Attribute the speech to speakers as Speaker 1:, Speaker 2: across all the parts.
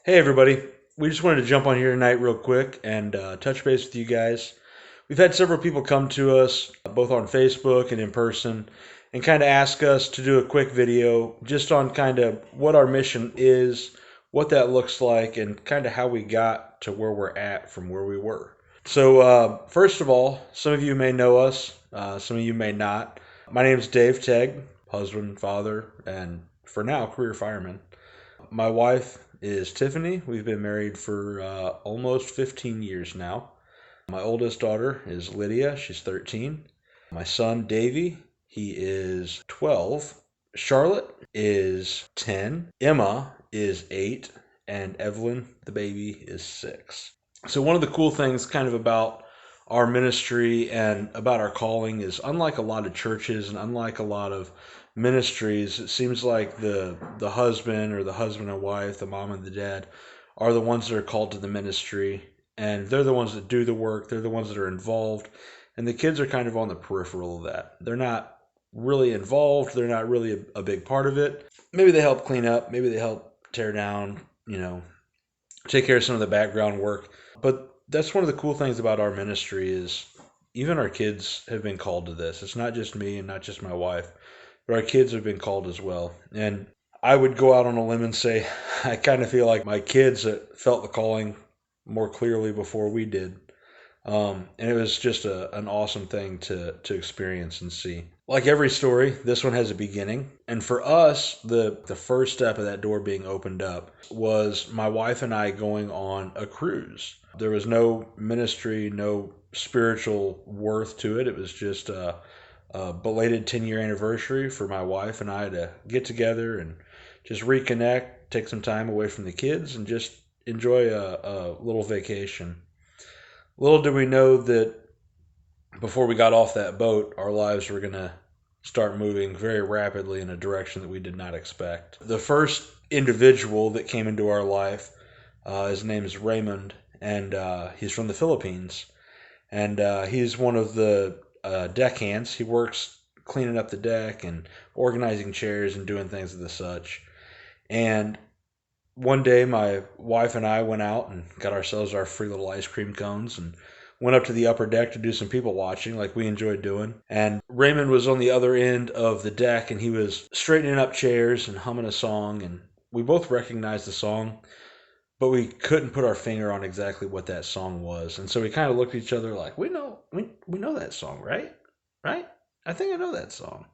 Speaker 1: Hey everybody, we just wanted to jump on here tonight real quick and touch base with you guys. We've had several people come to us, both on Facebook and in person, and kind of ask us to do a quick video just on kind of what our mission is, what that looks like, and kind of how we got to where we're at from where we were. So, first of all, some of you may know us, some of you may not. My name is Dave Tegg, husband, father, and for now, career fireman. My wife is Tiffany. We've been married for almost 15 years now. My oldest daughter is Lydia. She's 13. My son, Davey, he is 12. Charlotte is 10. Emma is 8. And Evelyn, the baby, is 6. So one of the cool things kind of about our ministry and about our calling is unlike a lot of churches and unlike a lot of ministries, it seems like the husband or the husband and wife, the mom and the dad, are the ones that are called to the ministry, and they're the ones that do the work. They're the ones that are involved, and the kids are kind of on the peripheral of that. They're not really involved. They're not really a big part of it. Maybe they help clean up. Maybe they help tear down. Take care of some of the background work. But that's one of the cool things about our ministry is even our kids have been called to this. It's not just me and not just my wife, but our kids have been called as well. And I would go out on a limb and say I kind of feel like my kids felt the calling more clearly before we did. And it was just an awesome thing to experience and see. Like every story, this one has a beginning. And for us, the first step of that door being opened up was my wife and I going on a cruise. There was no ministry, no spiritual worth to it. It was just a belated 10-year anniversary for my wife and I to get together and just reconnect, take some time away from the kids, and just enjoy a little vacation. Little did we know that before we got off that boat, our lives were going to start moving very rapidly in a direction that we did not expect. The first individual that came into our life, his name is Raymond, and he's from the Philippines. And he's one of the deckhands. He works cleaning up the deck and organizing chairs and doing things of the such. And one day my wife and I went out and got ourselves our free little ice cream cones and went up to the upper deck to do some people watching like we enjoyed doing. And Raymond was on the other end of the deck and he was straightening up chairs and humming a song. And we both recognized the song, but we couldn't put our finger on exactly what that song was. And so we kind of looked at each other like, we know that song, right? Right? I think I know that song.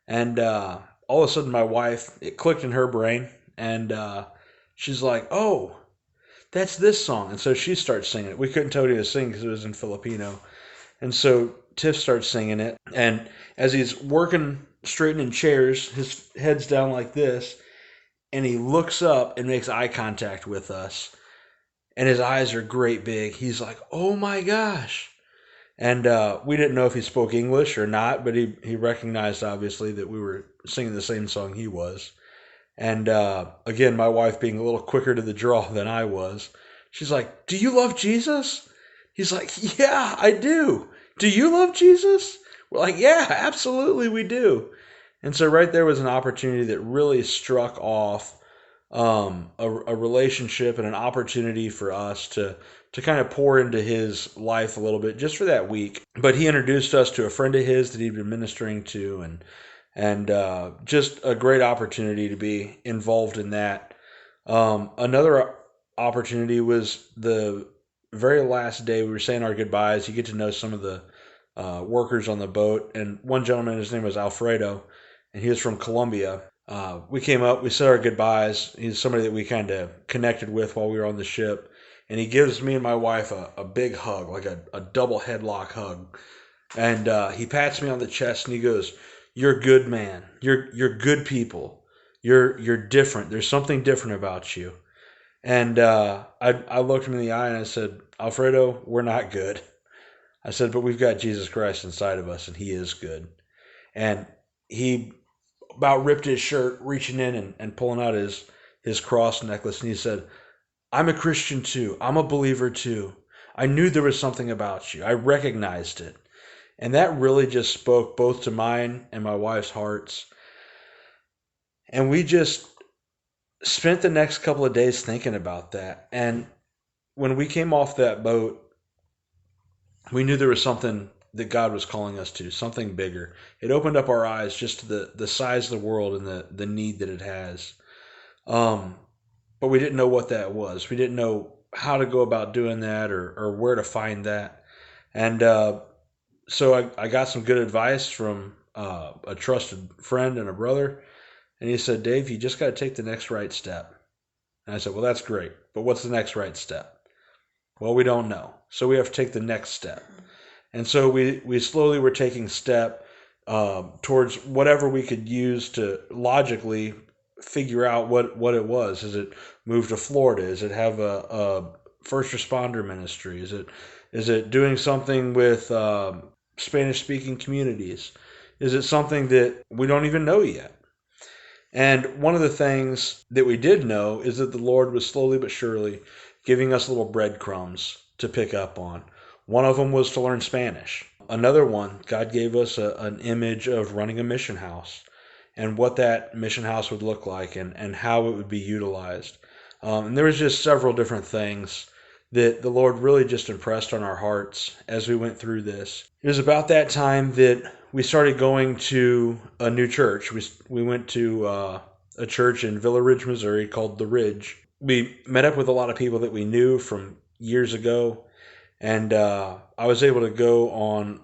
Speaker 1: And all of a sudden my wife, it clicked in her brain and she's like, oh, that's this song. And so she starts singing it. We couldn't tell her to sing because it was in Filipino. And so Tiff starts singing it. And as he's working, straightening chairs, his head's down like this. And he looks up and makes eye contact with us. And his eyes are great big. He's like, oh my gosh. And we didn't know if he spoke English or not, but he recognized, obviously, that we were singing the same song he was. And again, my wife being a little quicker to the draw than I was, she's like, do you love Jesus? He's like, yeah, I do. Do you love Jesus? We're like, yeah, absolutely we do. And so right there was an opportunity that really struck off a relationship and an opportunity for us to kind of pour into his life a little bit just for that week. But he introduced us to a friend of his that he'd been ministering to, and just a great opportunity to be involved in that. Another opportunity was the very last day we were saying our goodbyes. You get to know some of the workers on the boat, and one gentleman, his name was Alfredo, and he was from Colombia. We came up, we said our goodbyes. He's somebody that we kind of connected with while we were on the ship, and he gives me and my wife a big hug, like a double headlock hug, and he pats me on the chest and he goes, "You're a good man. You're good people. You're different. There's something different about you." And I looked him in the eye and I said, "Alfredo, we're not good." I said, "But we've got Jesus Christ inside of us, and He is good." And he about ripped his shirt, reaching in and pulling out his cross necklace, and he said, "I'm a Christian too. I'm a believer too. I knew there was something about you. I recognized it." And that really just spoke both to mine and my wife's hearts. And we just spent the next couple of days thinking about that. And when we came off that boat, we knew there was something that God was calling us to, something bigger. It opened up our eyes just to the size of the world and the need that it has. Um, but we didn't know what that was. We didn't know how to go about doing that or where to find that. And so I got some good advice from a trusted friend and a brother. And he said, Dave, you just got to take the next right step. And I said, well, that's great. But what's the next right step? Well, we don't know. So we have to take the next step. And so we slowly were taking step towards whatever we could use to logically figure out what it was. Is it move to Florida? Is it have a first responder ministry? Is it doing something with Spanish speaking communities? Is it something that we don't even know yet? And one of the things that we did know is that the Lord was slowly but surely giving us little breadcrumbs to pick up on. One of them was to learn Spanish. Another one, God gave us an image of running a mission house and what that mission house would look like and how it would be utilized. And there was just several different things that the Lord really just impressed on our hearts as we went through this. It was about that time that we started going to a new church. We went to a church in Villa Ridge, Missouri called The Ridge. We met up with a lot of people that we knew from years ago, and I was able to go on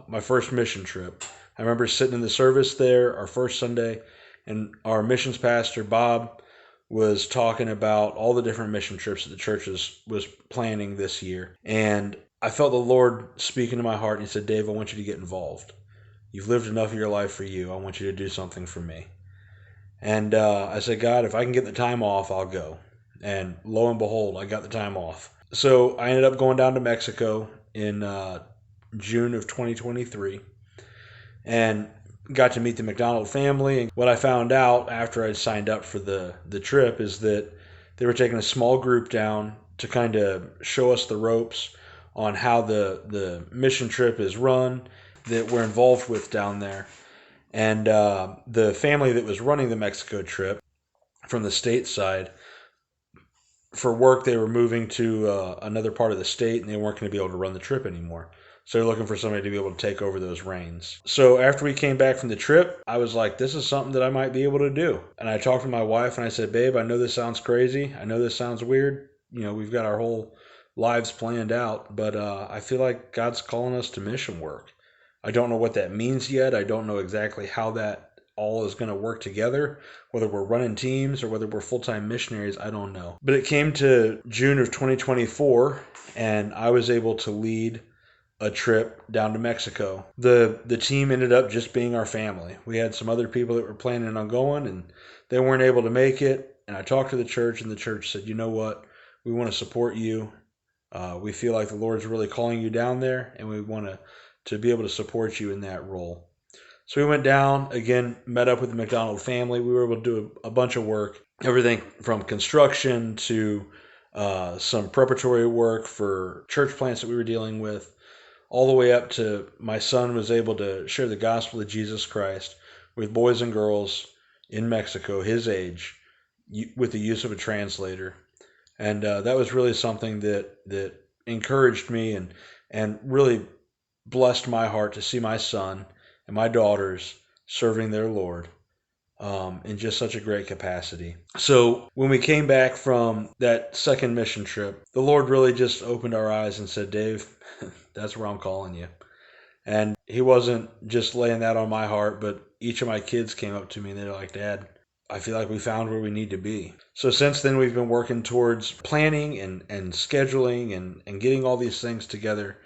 Speaker 1: my first mission trip. I remember sitting in the service there, our first Sunday, and our missions pastor, Bob, was talking about all the different mission trips that the church was planning this year. And I felt the Lord speaking to my heart, and he said, Dave, I want you to get involved. You've lived enough of your life for you. I want you to do something for me. And I said, God, if I can get the time off, I'll go. And lo and behold, I got the time off. So I ended up going down to Mexico in June of 2023 and got to meet the McDonald family. And what I found out after I signed up for the trip is that they were taking a small group down to kind of show us the ropes on how the mission trip is run that we're involved with down there. And the family that was running the Mexico trip from the state side, for work, they were moving to another part of the state, and they weren't going to be able to run the trip anymore. So they're looking for somebody to be able to take over those reins. So after we came back from the trip, I was like, this is something that I might be able to do. And I talked to my wife, and I said, babe, I know this sounds crazy. I know this sounds weird. You know, we've got our whole lives planned out, but I feel like God's calling us to mission work. I don't know what that means yet. I don't know exactly how that all is going to work together, whether we're running teams or whether we're full-time missionaries, I don't know. But it came to June of 2024, and I was able to lead a trip down to Mexico. The team ended up just being our family. We had some other people that were planning on going, and they weren't able to make it. And I talked to the church, and the church said, you know what? We want to support you. We feel like the Lord's really calling you down there, and we want to be able to support you in that role. So we went down, again, met up with the McDonald family. We were able to do a bunch of work, everything from construction to some preparatory work for church plants that we were dealing with, all the way up to my son was able to share the gospel of Jesus Christ with boys and girls in Mexico, his age, with the use of a translator. And that was really something that encouraged me and really blessed my heart to see my son and my daughters serving their Lord in just such a great capacity. So when we came back from that second mission trip, the Lord really just opened our eyes and said, Dave, that's where I'm calling you. And he wasn't just laying that on my heart, but each of my kids came up to me and they're like, Dad, I feel like we found where we need to be. So since then, we've been working towards planning and scheduling and getting all these things together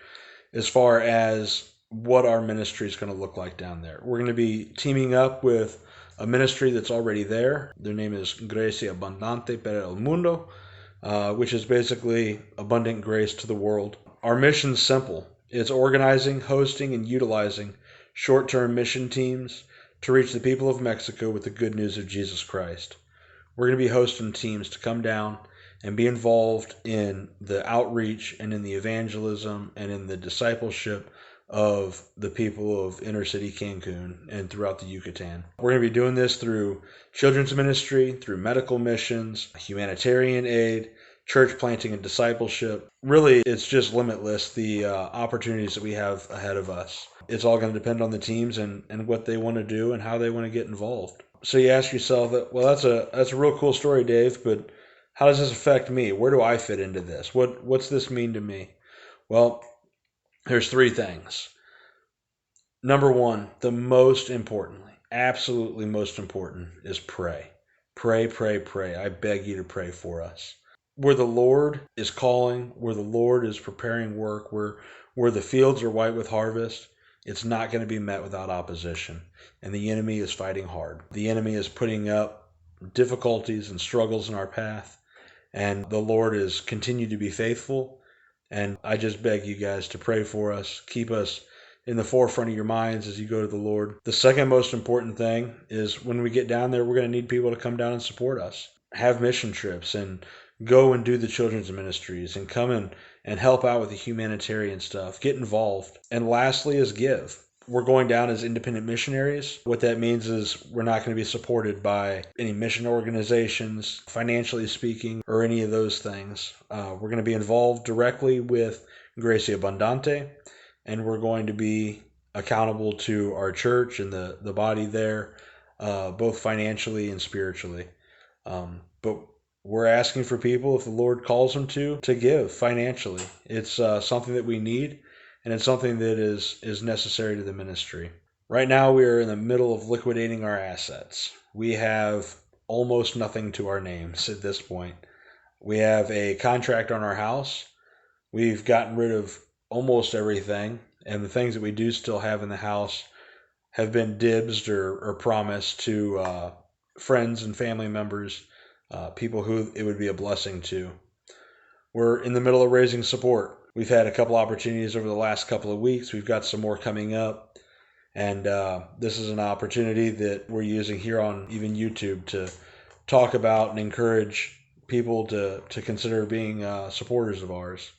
Speaker 1: as far as what our ministry is going to look like down there. We're going to be teaming up with a ministry that's already there. Their name is Gracia Abundante para el Mundo, which is basically abundant grace to the world. Our mission's simple. It's organizing, hosting, and utilizing short-term mission teams to reach the people of Mexico with the good news of Jesus Christ. We're going to be hosting teams to come down and be involved in the outreach and in the evangelism and in the discipleship of the people of inner city Cancun and throughout the Yucatan. We're going to be doing this through children's ministry, through medical missions, humanitarian aid, church planting and discipleship. Really, it's just limitless, the opportunities that we have ahead of us. It's all going to depend on the teams and what they want to do and how they want to get involved. So you ask yourself, well, that's a real cool story, Dave, but how does this affect me? Where do I fit into this? What's this mean to me? Well, there's three things. Number one, the most importantly, absolutely most important, is pray. Pray, pray, pray. I beg you to pray for us. Where the Lord is calling, where the Lord is preparing work, where the fields are white with harvest, it's not going to be met without opposition. And the enemy is fighting hard. The enemy is putting up difficulties and struggles in our path. And the Lord is continued to be faithful. And I just beg you guys to pray for us. Keep us in the forefront of your minds as you go to the Lord. The second most important thing is when we get down there, we're going to need people to come down and support us. Have mission trips and go and do the children's ministries and come in and help out with the humanitarian stuff. Get involved. And lastly is give. We're going down as independent missionaries. What that means is we're not going to be supported by any mission organizations, financially speaking, or any of those things. We're going to be involved directly with Gracia Abundante, and we're going to be accountable to our church and the body there, both financially and spiritually. But we're asking for people, if the Lord calls them to give financially. It's something that we need. And it's something that is necessary to the ministry. Right now, we are in the middle of liquidating our assets. We have almost nothing to our names at this point. We have a contract on our house. We've gotten rid of almost everything, and the things that we do still have in the house have been dibsed or promised to friends and family members, people who it would be a blessing to. We're in the middle of raising support. We've had a couple opportunities over the last couple of weeks. We've got some more coming up. And this is an opportunity that we're using here on even YouTube to talk about and encourage people to consider being supporters of ours.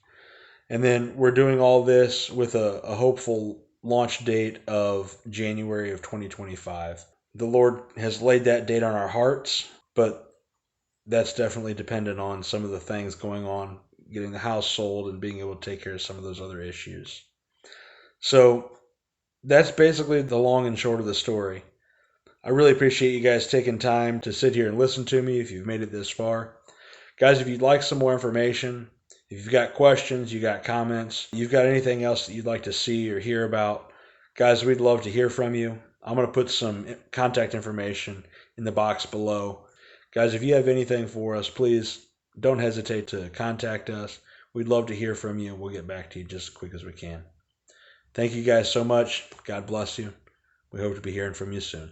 Speaker 1: And then we're doing all this with a hopeful launch date of January of 2025. The Lord has laid that date on our hearts, but that's definitely dependent on some of the things going on, getting the house sold and being able to take care of some of those other issues. So that's basically the long and short of the story. I really appreciate you guys taking time to sit here and listen to me if you've made it this far. Guys, if you'd like some more information, if you've got questions, you got comments, you've got anything else that you'd like to see or hear about, guys, we'd love to hear from you. I'm going to put some contact information in the box below. Guys, if you have anything for us, please don't hesitate to contact us. We'd love to hear from you, and we'll get back to you just as quick as we can. Thank you guys so much. God bless you. We hope to be hearing from you soon.